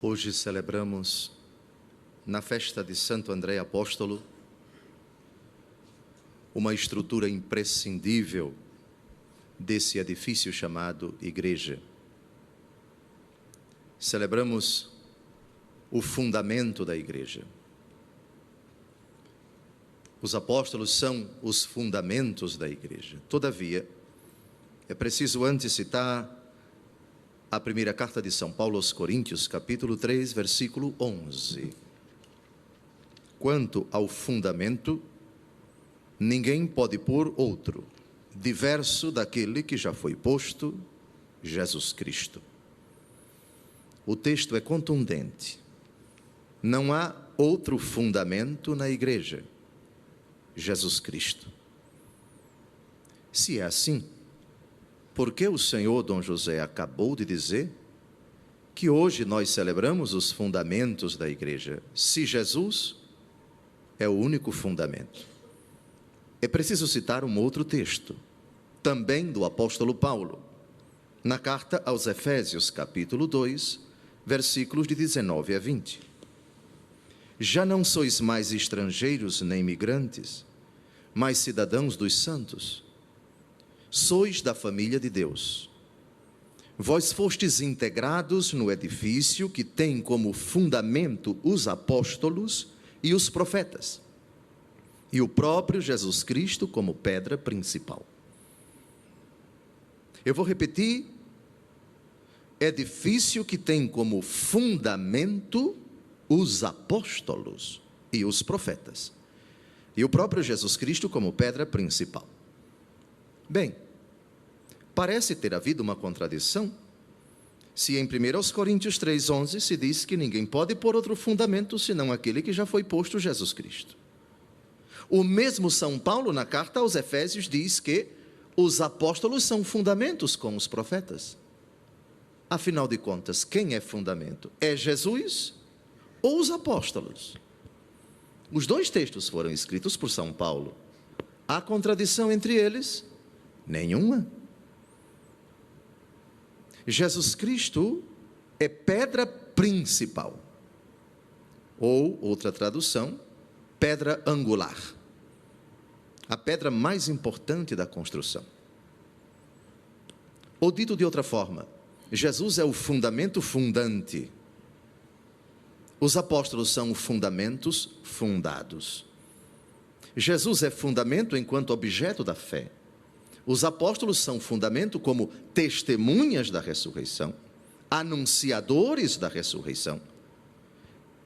Hoje celebramos, na festa de Santo André Apóstolo, uma estrutura imprescindível desse edifício chamado igreja. Celebramos o fundamento da igreja. Os apóstolos são os fundamentos da igreja. Todavia, é preciso antes citar a primeira carta de São Paulo aos Coríntios, capítulo 3, versículo 11. Quanto ao fundamento, ninguém pode pôr outro, diverso daquele que já foi posto, Jesus Cristo. O texto é contundente. Não há outro fundamento na igreja, Jesus Cristo. Se é assim, por que o Senhor Dom José acabou de dizer que hoje nós celebramos os fundamentos da igreja, se Jesus é o único fundamento? É preciso citar um outro texto, também do apóstolo Paulo, na carta aos Efésios, capítulo 2, versículos de 19 a 20. Já não sois mais estrangeiros nem imigrantes, mas cidadãos dos santos. Sois da família de Deus. Vós fostes integrados no edifício que tem como fundamento os apóstolos e os profetas, e o próprio Jesus Cristo como pedra principal. Eu vou repetir: edifício que tem como fundamento os apóstolos e os profetas, e o próprio Jesus Cristo como pedra principal. Bem, parece ter havido uma contradição, se em 1 Coríntios 3,11 se diz que ninguém pode pôr outro fundamento senão aquele que já foi posto, Jesus Cristo. O mesmo São Paulo, na carta aos Efésios, diz que os apóstolos são fundamentos com os profetas. Afinal de contas, quem é fundamento? É Jesus ou os apóstolos? Os dois textos foram escritos por São Paulo. Há contradição entre eles? Nenhuma. Jesus Cristo é pedra principal, ou, outra tradução, pedra angular, a pedra mais importante da construção. Ou dito de outra forma, Jesus é o fundamento fundante. Os apóstolos são fundamentos fundados. Jesus é fundamento enquanto objeto da fé. Os apóstolos são fundamento como testemunhas da ressurreição, anunciadores da ressurreição.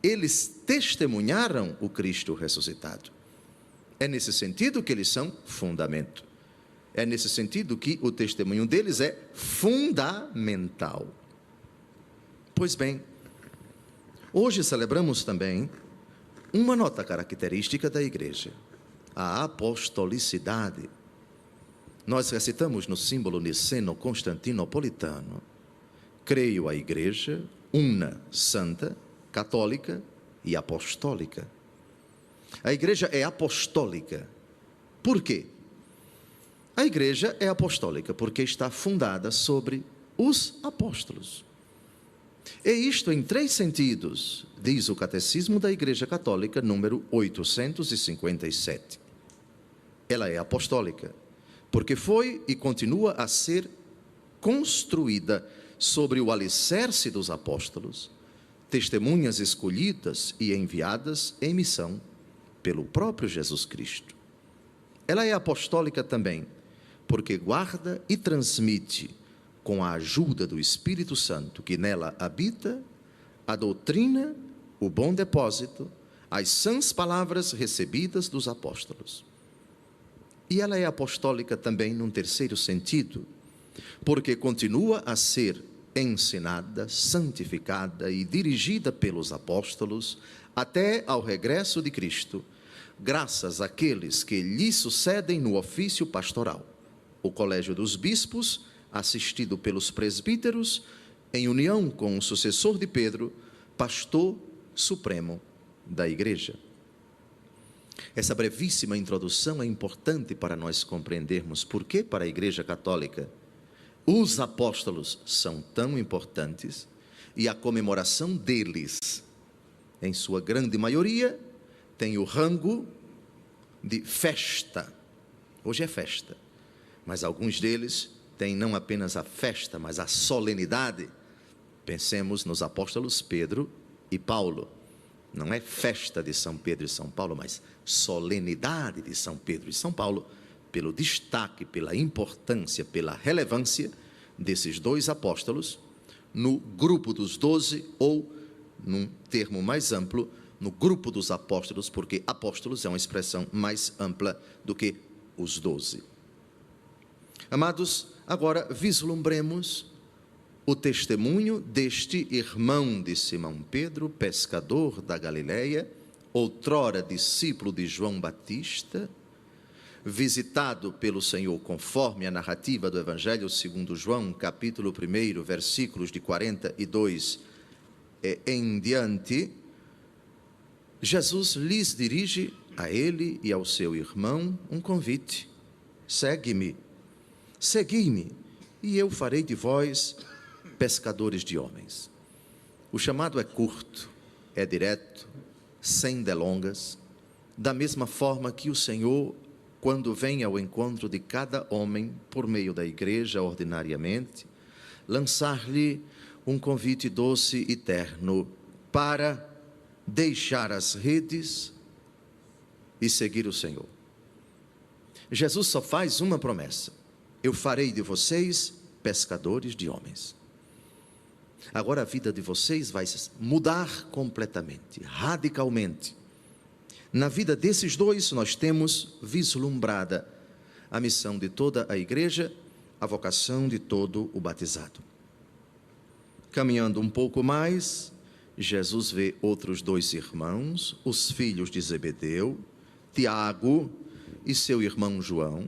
Eles testemunharam o Cristo ressuscitado. É nesse sentido que eles são fundamento. É nesse sentido que o testemunho deles é fundamental. Pois bem, hoje celebramos também uma nota característica da igreja, a apostolicidade. Nós recitamos no símbolo niceno-constantinopolitano: creio a igreja, una, santa, católica e apostólica. A igreja é apostólica. Por quê? A igreja é apostólica porque está fundada sobre os apóstolos. E isto em 3 sentidos, diz o Catecismo da Igreja Católica, número 857. Ela é apostólica porque foi e continua a ser construída sobre o alicerce dos apóstolos, testemunhas escolhidas e enviadas em missão pelo próprio Jesus Cristo. Ela é apostólica também porque guarda e transmite, com a ajuda do Espírito Santo que nela habita, a doutrina, o bom depósito, as sãs palavras recebidas dos apóstolos. E ela é apostólica também num terceiro sentido, porque continua a ser ensinada, santificada e dirigida pelos apóstolos até ao regresso de Cristo, graças àqueles que lhe sucedem no ofício pastoral, o colégio dos bispos, assistido pelos presbíteros, em união com o sucessor de Pedro, pastor supremo da igreja. Essa brevíssima introdução é importante para nós compreendermos por que, para a Igreja Católica, os apóstolos são tão importantes e a comemoração deles, em sua grande maioria, tem o rango de festa. Hoje é festa, mas alguns deles têm não apenas a festa, mas a solenidade. Pensemos nos apóstolos Pedro e Paulo. Não é festa de São Pedro e São Paulo, mas solenidade de São Pedro e São Paulo, pelo destaque, pela importância, pela relevância desses dois apóstolos no grupo dos 12, ou, num termo mais amplo, no grupo dos apóstolos, porque apóstolos é uma expressão mais ampla do que os 12. Amados, agora vislumbremos o testemunho deste irmão de Simão Pedro, pescador da Galileia, outrora discípulo de João Batista, visitado pelo Senhor, conforme a narrativa do Evangelho segundo João, capítulo 1, versículos de 42 em diante. Jesus lhes dirige, a ele e ao seu irmão, um convite: segue-me, segui-me, e eu farei de vós pescadores de homens. O chamado é curto, é direto, sem delongas, da mesma forma que o Senhor, quando vem ao encontro de cada homem, por meio da igreja ordinariamente, lançar-lhe um convite doce e terno para deixar as redes e seguir o Senhor. Jesus só faz uma promessa: eu farei de vocês pescadores de homens. Agora a vida de vocês vai mudar completamente, radicalmente. Na vida desses dois, nós temos vislumbrada a missão de toda a igreja, a vocação de todo o batizado. Caminhando um pouco mais, Jesus vê outros dois irmãos, os filhos de Zebedeu, Tiago e seu irmão João,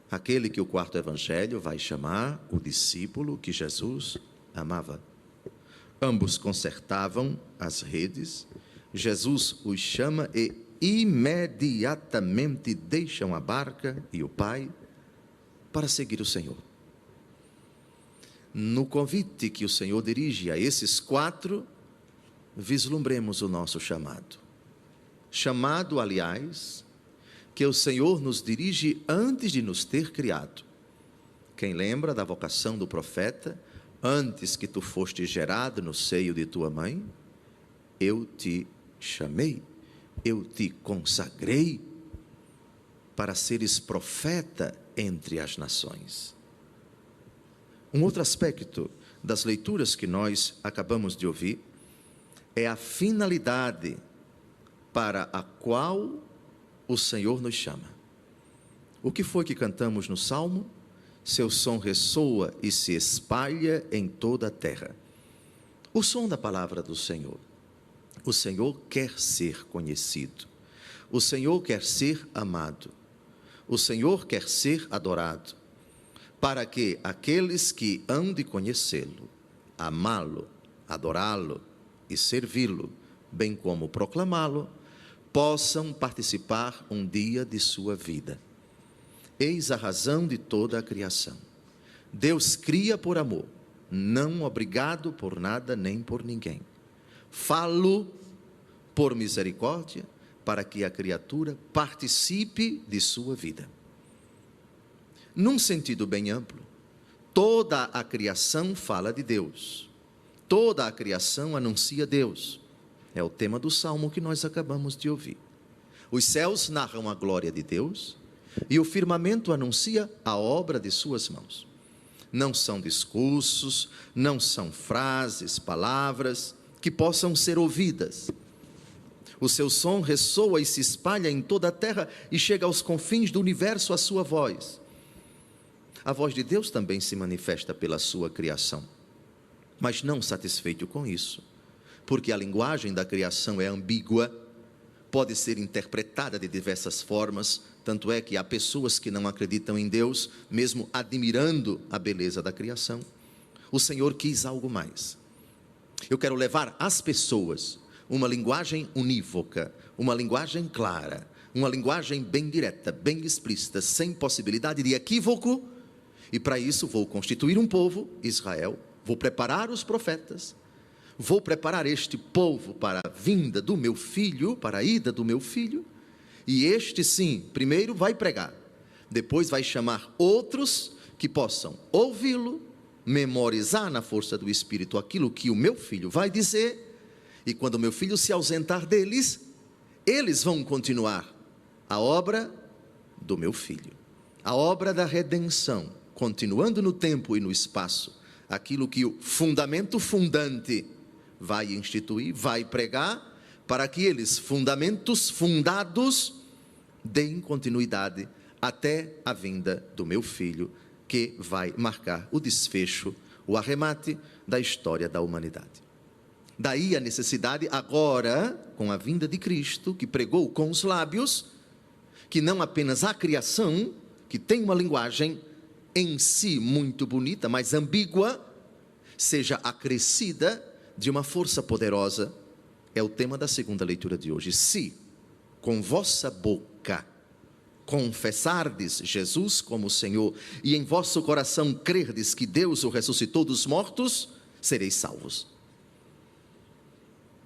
aquele que o quarto evangelho vai chamar o discípulo que Jesus amava. Ambos consertavam as redes. Jesus os chama e imediatamente deixam a barca e o Pai para seguir o Senhor. No convite que o Senhor dirige a esses quatro, vislumbremos o nosso chamado. Chamado, aliás, que o Senhor nos dirige antes de nos ter criado. Quem lembra da vocação do profeta: antes que tu foste gerado no seio de tua mãe, eu te chamei, eu te consagrei para seres profeta entre as nações. Um outro aspecto das leituras que nós acabamos de ouvir é a finalidade para a qual o Senhor nos chama. O que foi que cantamos no Salmo? Seu som ressoa e se espalha em toda a terra. O som da palavra do Senhor. O Senhor quer ser conhecido. O Senhor quer ser amado. O Senhor quer ser adorado, para que aqueles que hão de conhecê-lo, amá-lo, adorá-lo e servi-lo, bem como proclamá-lo, possam participar um dia de sua vida. Eis a razão de toda a criação. Deus cria por amor, não obrigado por nada nem por ninguém. Falo por misericórdia, para que a criatura participe de sua vida. Num sentido bem amplo, toda a criação fala de Deus. Toda a criação anuncia Deus. É o tema do Salmo que nós acabamos de ouvir. Os céus narram a glória de Deus e o firmamento anuncia a obra de suas mãos. Não são discursos, não são frases, palavras que possam ser ouvidas. O seu som ressoa e se espalha em toda a terra e chega aos confins do universo a sua voz. A voz de Deus também se manifesta pela sua criação. Mas não satisfeito com isso, porque a linguagem da criação é ambígua, pode ser interpretada de diversas formas, tanto é que há pessoas que não acreditam em Deus, mesmo admirando a beleza da criação. O Senhor quis algo mais. Eu quero levar às pessoas uma linguagem unívoca, uma linguagem clara, uma linguagem bem direta, bem explícita, sem possibilidade de equívoco, e para isso vou constituir um povo, Israel, vou preparar os profetas, vou preparar este povo para a vinda do meu filho, para a ida do meu filho, e este sim, primeiro vai pregar, depois vai chamar outros que possam ouvi-lo, memorizar na força do Espírito aquilo que o meu filho vai dizer, e quando o meu filho se ausentar deles, eles vão continuar a obra do meu filho, a obra da redenção, continuando no tempo e no espaço, aquilo que o fundamento fundante vai instituir, vai pregar, para que eles, fundamentos fundados, deem continuidade até a vinda do meu filho, que vai marcar o desfecho, o arremate da história da humanidade. Daí a necessidade agora, com a vinda de Cristo, que pregou com os lábios, que não apenas a criação, que tem uma linguagem em si muito bonita, mas ambígua, seja acrescida de uma força poderosa, é o tema da segunda leitura de hoje. Se com vossa boca confessardes Jesus como Senhor, e em vosso coração crerdes que Deus o ressuscitou dos mortos, sereis salvos.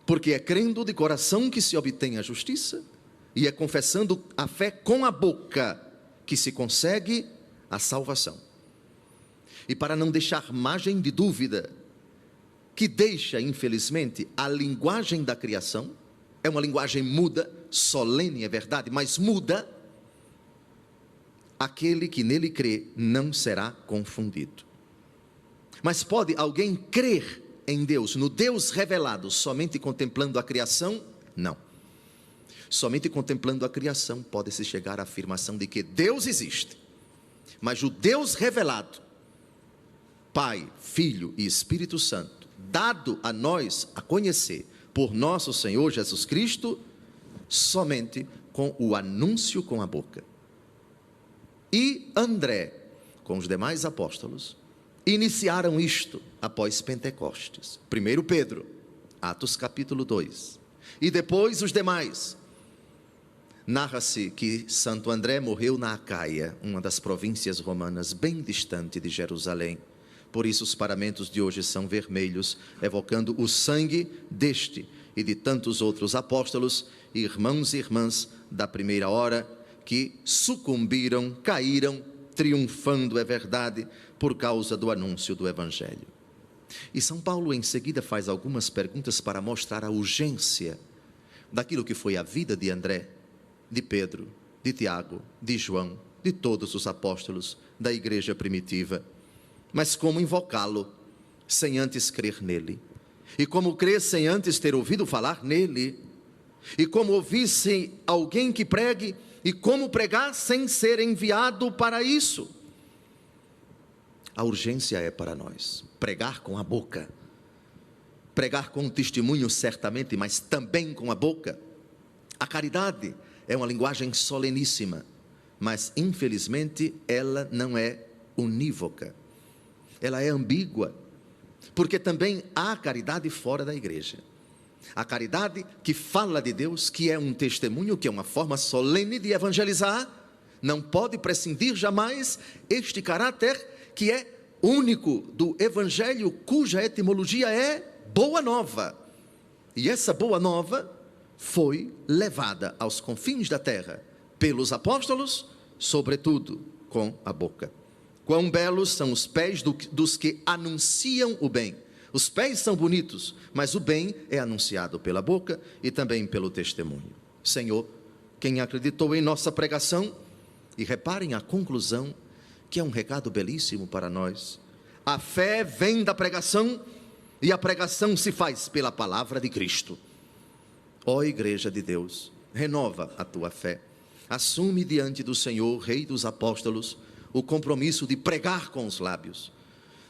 Porque é crendo de coração que se obtém a justiça, e é confessando a fé com a boca que se consegue a salvação. E para não deixar margem de dúvida, que deixa, infelizmente, a linguagem da criação, é uma linguagem muda, solene, é verdade, mas muda, aquele que nele crê não será confundido. Mas pode alguém crer em Deus, no Deus revelado, somente contemplando a criação? Não. Somente contemplando a criação pode-se chegar à afirmação de que Deus existe. Mas o Deus revelado, Pai, Filho e Espírito Santo, dado a nós a conhecer por nosso Senhor Jesus Cristo, somente com o anúncio com a boca. E André, com os demais apóstolos, iniciaram isto após Pentecostes. Primeiro Pedro, Atos capítulo 2, e depois os demais. Narra-se que Santo André morreu na Acaia, uma das províncias romanas bem distante de Jerusalém. Por isso os paramentos de hoje são vermelhos, evocando o sangue deste e de tantos outros apóstolos, irmãos e irmãs da primeira hora, que sucumbiram, caíram, triunfando, é verdade, por causa do anúncio do Evangelho. E São Paulo em seguida faz algumas perguntas para mostrar a urgência daquilo que foi a vida de André, de Pedro, de Tiago, de João, de todos os apóstolos da igreja primitiva. Mas como invocá-lo sem antes crer nele? E como crer sem antes ter ouvido falar nele? E como ouvir sem alguém que pregue? E como pregar sem ser enviado para isso? A urgência é para nós pregar com a boca, pregar com testemunho certamente, mas também com a boca. A caridade é uma linguagem soleníssima, mas infelizmente ela não é unívoca, ela é ambígua, porque também há caridade fora da igreja. A caridade que fala de Deus, que é um testemunho, que é uma forma solene de evangelizar, não pode prescindir jamais este caráter que é único do evangelho, cuja etimologia é boa nova. E essa boa nova foi levada aos confins da terra pelos apóstolos, sobretudo com a boca. Quão belos são os pés dos que anunciam o bem. Os pés são bonitos, mas o bem é anunciado pela boca e também pelo testemunho. Senhor, quem acreditou em nossa pregação, e reparem a conclusão, que é um recado belíssimo para nós. A fé vem da pregação e a pregação se faz pela palavra de Cristo. Ó Igreja de Deus, renova a tua fé. Assume diante do Senhor, Rei dos Apóstolos, o compromisso de pregar com os lábios,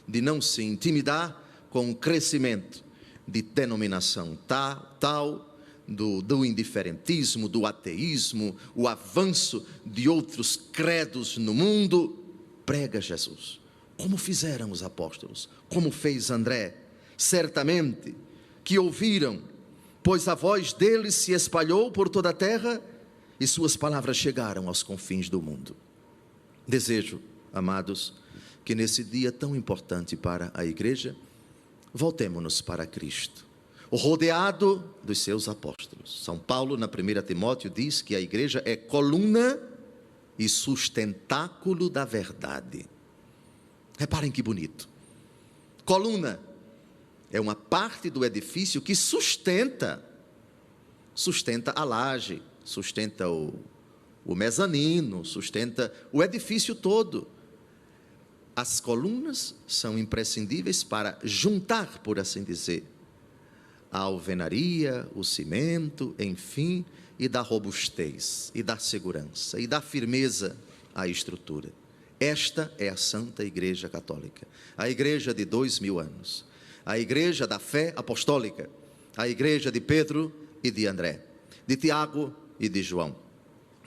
de não se intimidar com o crescimento de denominação tal, do indiferentismo, do ateísmo, o avanço de outros credos no mundo. Prega Jesus, como fizeram os apóstolos, como fez André, certamente que ouviram, pois a voz deles se espalhou por toda a terra e suas palavras chegaram aos confins do mundo. Desejo, amados, que nesse dia tão importante para a igreja, voltemo-nos para Cristo, rodeado dos seus apóstolos. São Paulo, na 1 Timóteo, diz que a igreja é coluna e sustentáculo da verdade. Reparem que bonito. Coluna é uma parte do edifício que sustenta a laje, sustenta o mezanino, sustenta o edifício todo. As colunas são imprescindíveis para juntar, por assim dizer, a alvenaria, o cimento, enfim, e dar robustez, e dar segurança, e dar firmeza à estrutura. Esta é a Santa Igreja Católica, a igreja de 2000 anos, a igreja da fé apostólica, a igreja de Pedro e de André, de Tiago e de João,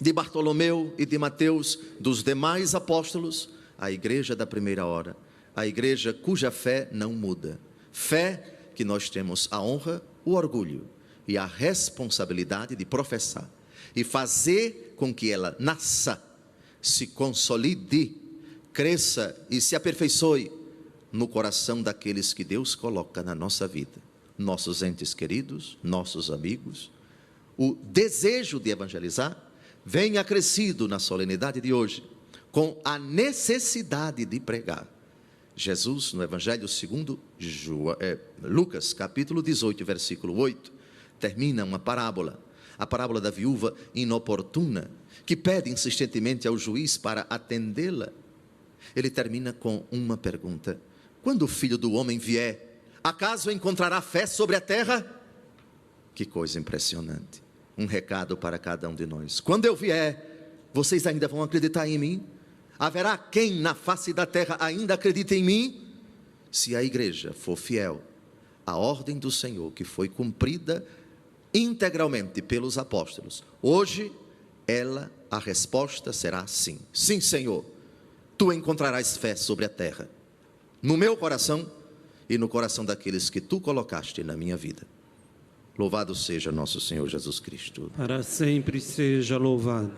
de Bartolomeu e de Mateus, dos demais apóstolos, a igreja da primeira hora, a igreja cuja fé não muda, fé que nós temos a honra, o orgulho e a responsabilidade de professar e fazer com que ela nasça, se consolide, cresça e se aperfeiçoe no coração daqueles que Deus coloca na nossa vida, nossos entes queridos, nossos amigos. O desejo de evangelizar vem acrescido na solenidade de hoje, com a necessidade de pregar. Jesus, no Evangelho segundo Lucas, capítulo 18, versículo 8, termina uma parábola, a parábola da viúva inoportuna, que pede insistentemente ao juiz para atendê-la. Ele termina com uma pergunta: quando o Filho do Homem vier, acaso encontrará fé sobre a terra? Que coisa impressionante, um recado para cada um de nós. Quando eu vier, vocês ainda vão acreditar em mim? Haverá quem na face da terra ainda acredite em mim? Se a igreja for fiel à ordem do Senhor, que foi cumprida integralmente pelos apóstolos, hoje a resposta será sim. Sim, Senhor, tu encontrarás fé sobre a terra, no meu coração e no coração daqueles que tu colocaste na minha vida. Louvado seja nosso Senhor Jesus Cristo. Para sempre seja louvado.